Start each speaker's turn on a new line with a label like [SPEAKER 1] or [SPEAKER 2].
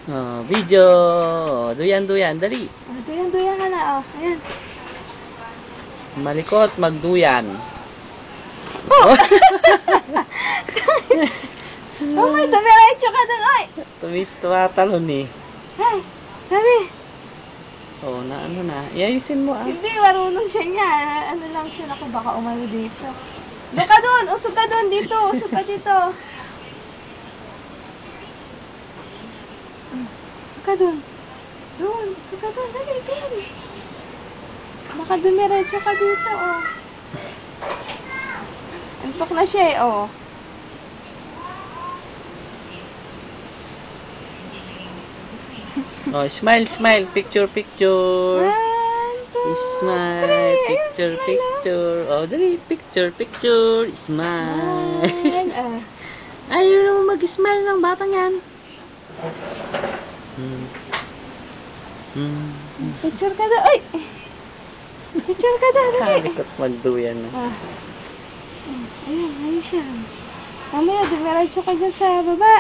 [SPEAKER 1] Oh, video. Duyan, dali.
[SPEAKER 2] Oh, duyan ka na, oh. Ayan.
[SPEAKER 1] Malikot, magduyan.
[SPEAKER 2] Oh! Oh, may dumiretso ka dun, oy!
[SPEAKER 1] Tumatalon eh.
[SPEAKER 2] Ay, dali.
[SPEAKER 1] Oh, na ano na. Iayusin mo ah.
[SPEAKER 2] Hindi, marunong siya niya. Ano lang siya, naku, baka umayo dito. Doon ka doon, usog ka doon, dito, usog ka dito. Usog ka doon. Doon, usog ka doon, dali, dali. Baka dumiretso ka dito, oh. Antok na siya eh, oh.
[SPEAKER 1] Oh, smile. Picture.
[SPEAKER 2] 1, 2,
[SPEAKER 1] Smile.
[SPEAKER 2] 3.
[SPEAKER 1] Picture.
[SPEAKER 2] Ayun, smile,
[SPEAKER 1] Oh, dali. Picture. Smile.
[SPEAKER 2] oh.
[SPEAKER 1] Ayaw naman mag-smile ng batang yan.
[SPEAKER 2] Picture ka doon, ay! Picture ka doon, dali.
[SPEAKER 1] Kalikot magduyan na.
[SPEAKER 2] Ah. Ayun siya. Mamaya, dumiretso ka dyan sa baba.